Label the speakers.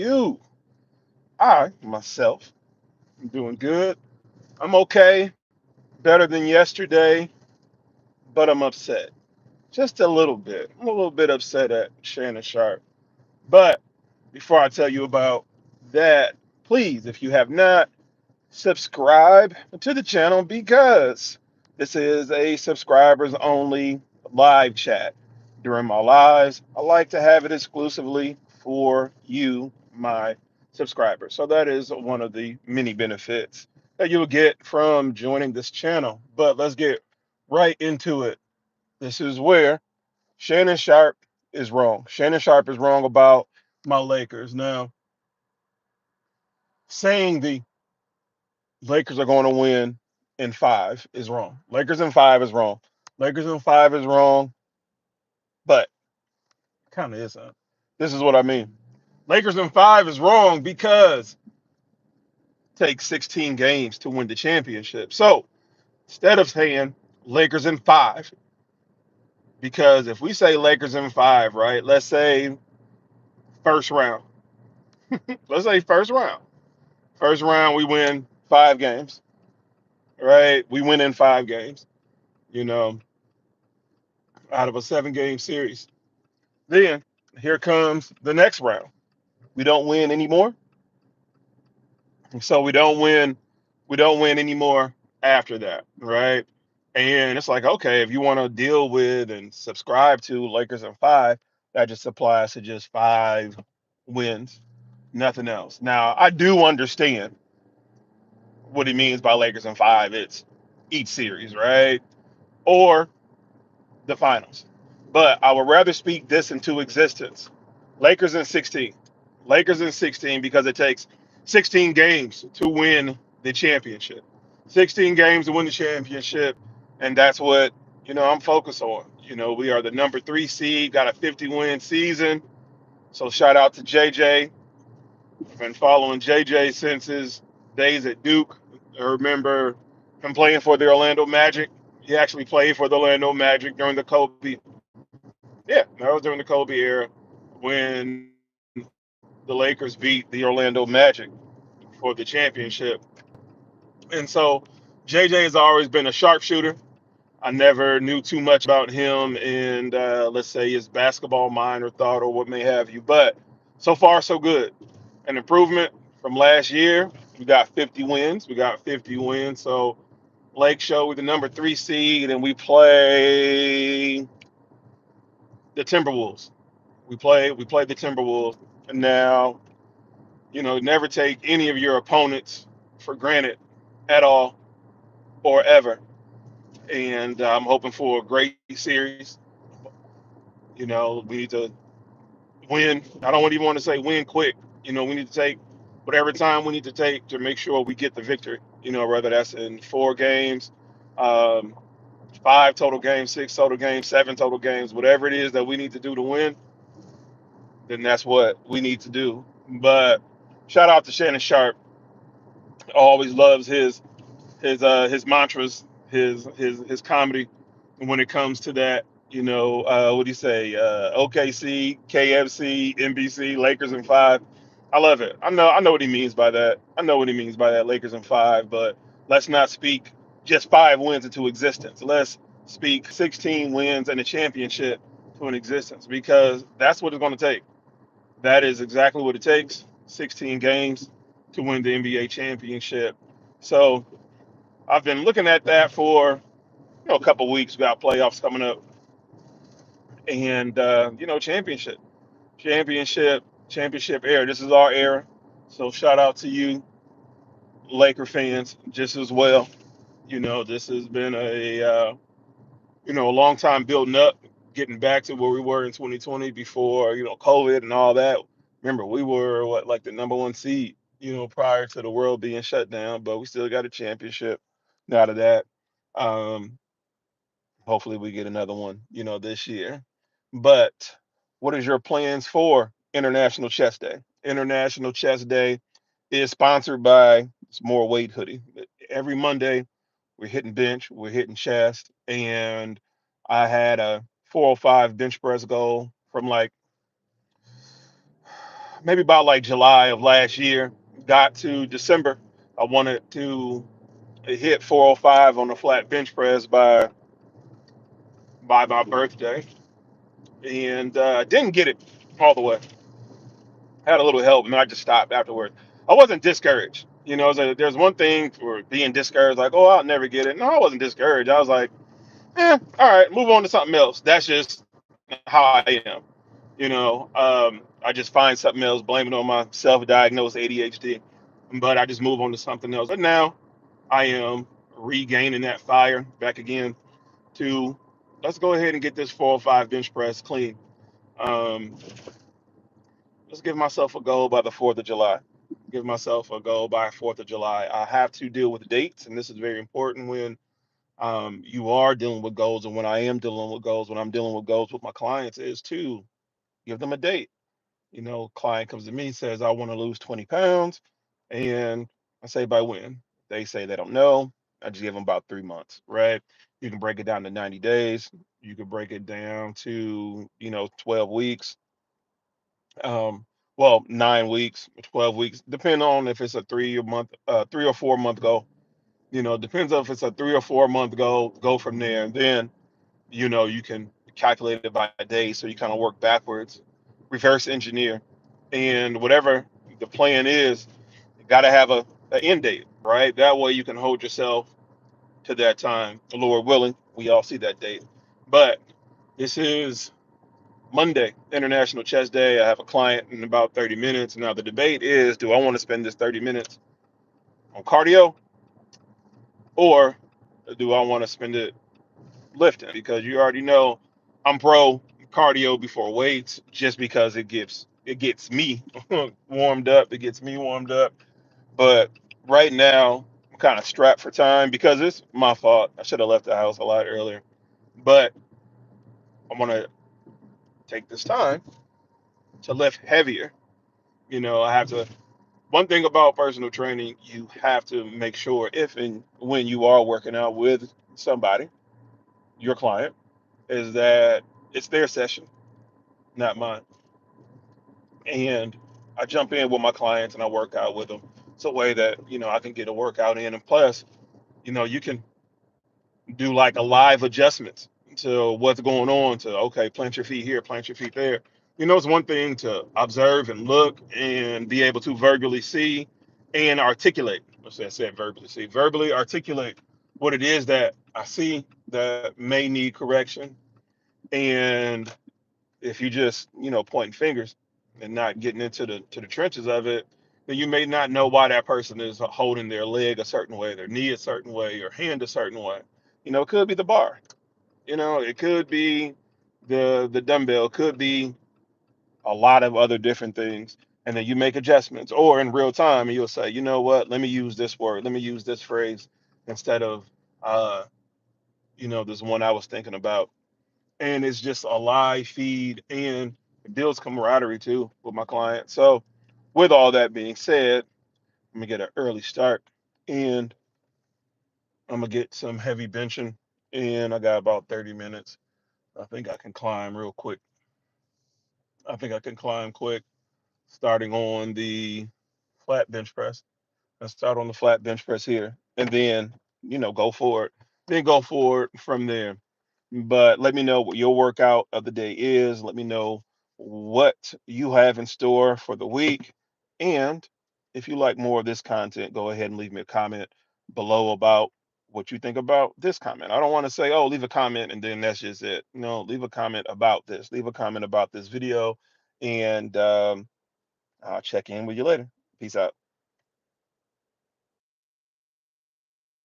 Speaker 1: You, I, myself, am doing good. I'm okay, better than yesterday, but I'm upset. Just a little bit. I'm a little bit upset at Shannon Sharpe. But before I tell you about that, please, if you have not, subscribe to the channel because this is a subscribers only live chat. During my lives, I like to have it exclusively for you, my subscribers. So that is one of the many benefits that you'll get from joining this channel. But let's get right into it. This is where Shannon Sharpe is wrong. Shannon Sharpe is wrong about my Lakers. Now, saying the Lakers are going to win in five is wrong. Lakers in five is wrong. Lakers in five is wrong, but kind of isn't. This is what I mean. Lakers in five is wrong because it takes 16 games to win the championship. So instead of saying Lakers in five, because if we say Lakers in five, right? Let's say first round. Let's say first round. First round, we win 5 games, right? We win in 5 games, you know, out of a 7 game series. Then here comes the next round. We don't win anymore. So we don't win anymore after that, right? And it's like, okay, if you want to deal with and subscribe to Lakers in five, that just applies to just 5 wins, nothing else. Now, I do understand what he means by Lakers in five. It's each series, right? Or the finals. But I would rather speak this into existence. Lakers in 16. Lakers in 16 because it takes 16 games to win the championship. 16 games to win the championship, and that's what I'm focused on. We are the number 3 seed, got a 50-win season. So shout out to JJ. I've been following JJ since his days at Duke. I remember him playing for the Orlando Magic. He actually played for the Orlando Magic during the Kobe. Yeah, that was during the Kobe era when the Lakers beat the Orlando Magic for the championship. And so JJ has always been a sharpshooter. I never knew too much about him and let's say his basketball mind or thought or what may have you. But so far, so good. An improvement from last year. We got 50 wins. We got 50 wins. So Lake Show with the number 3 seed, and we play the Timberwolves. We played the Timberwolves. And now, never take any of your opponents for granted at all or ever. And I'm hoping for a great series. We need to win. I don't even want to say win quick. We need to take whatever time we need to take to make sure we get the victory. Whether that's in 4 games, um, 5 total games, 6 total games, 7 total games, whatever it is that we need to do to win, then that's what we need to do. But shout out to Shannon Sharpe. Always loves his mantras, his comedy when it comes to that. What do you say? OKC, KFC, NBC, Lakers in five. I love it. I know what he means by that. I know what he means by that. Lakers in five, but let's not speak just 5 wins into existence. Let's speak 16 wins and a championship to an existence because that's what it's going to take. That is exactly what it takes. 16 games to win the NBA championship. So I've been looking at that for a couple of weeks. We got playoffs coming up, and championship era. This is our era. So shout out to you, Laker fans, just as well. This has been a long time building up, getting back to where we were in 2020 before COVID and all that. Remember, we were what like the number 1 seed, prior to the world being shut down, but we still got a championship out of that. Um, Hopefully, we get another one, this year. But what is your plans for International Chess Day? International Chess Day is sponsored by it's More Weight Hoodie. Every Monday, we're hitting bench, we're hitting chest, and I had a 405 bench press goal from like maybe about like July of last year. Got to December, I wanted to hit 405 on the flat bench press by my birthday, and didn't get it all the way. Had a little help, and I just stopped afterwards. I wasn't discouraged. There's one thing for being discouraged, like, oh, I'll never get it. No, I wasn't discouraged. I was like, all right, move on to something else. That's just how I am. I just find something else, blame it on my self-diagnosed ADHD, but I just move on to something else. But now I am regaining that fire back again to let's go ahead and get this 405 bench press clean. Um, let's give myself a goal by the 4th of July. Give myself a goal by 4th of July. I have to deal with dates, and this is very important when you are dealing with goals, and when I am dealing with goals, when I'm dealing with goals with my clients, is to give them a date. Client comes to me, says, I want to lose 20 pounds. And I say, by when? They say they don't know. I just give them about 3 months, right? You can break it down to 90 days. You can break it down to, 12 weeks. Well, 9 weeks, 12 weeks, depending on if it's a 3 or 4 month goal. Depends on if it's a 3 or 4 month goal, go from there. And then, you can calculate it by day. So you kind of work backwards, reverse engineer. And whatever the plan is, you got to have a end date, right? That way you can hold yourself to that time. Lord willing, we all see that date. But this is Monday, International Chest Day. I have a client in about 30 minutes. Now, the debate is, do I want to spend this 30 minutes on cardio, or do I want to spend it lifting? Because you already know I'm pro cardio before weights, just because it gets me warmed up. It gets me warmed up. But right now, I'm kind of strapped for time because it's my fault. I should have left the house a lot earlier. But I'm gonna take this time to lift heavier. I have to. One thing about personal training, you have to make sure, if and when you are working out with somebody, your client, is that it's their session, not mine. And I jump in with my clients and I work out with them. It's a way that, I can get a workout in. And plus, you can do like a live adjustments to what's going on, to, okay, plant your feet here, plant your feet there. It's one thing to observe and look and be able to verbally see and articulate. Let's say I said verbally see, verbally articulate what it is that I see that may need correction. And if you just pointing fingers and not getting into the trenches of it, then you may not know why that person is holding their leg a certain way, their knee a certain way, or hand a certain way. It could be the bar. It could be the dumbbell. It could be a lot of other different things. And then you make adjustments, or in real time, and you'll say, you know what? Let me use this word. Let me use this phrase instead of uh, this one I was thinking about. And it's just a live feed, and it builds camaraderie too with my client. So, with all that being said, I'm gonna get an early start, and I'm gonna get some heavy benching, and I got about 30 minutes. I think I can climb real quick. I think I can climb quick, starting on the flat bench press. Let's start on the flat bench press here, and then go forward. Then go forward from there. But let me know what your workout of the day is. Let me know what you have in store for the week. And if you like more of this content, go ahead and leave me a comment below about what you think about this comment. I don't want to say, oh, leave a comment and then that's just it. No, leave a comment about this. Leave a comment about this video, and I'll check in with you later. Peace out.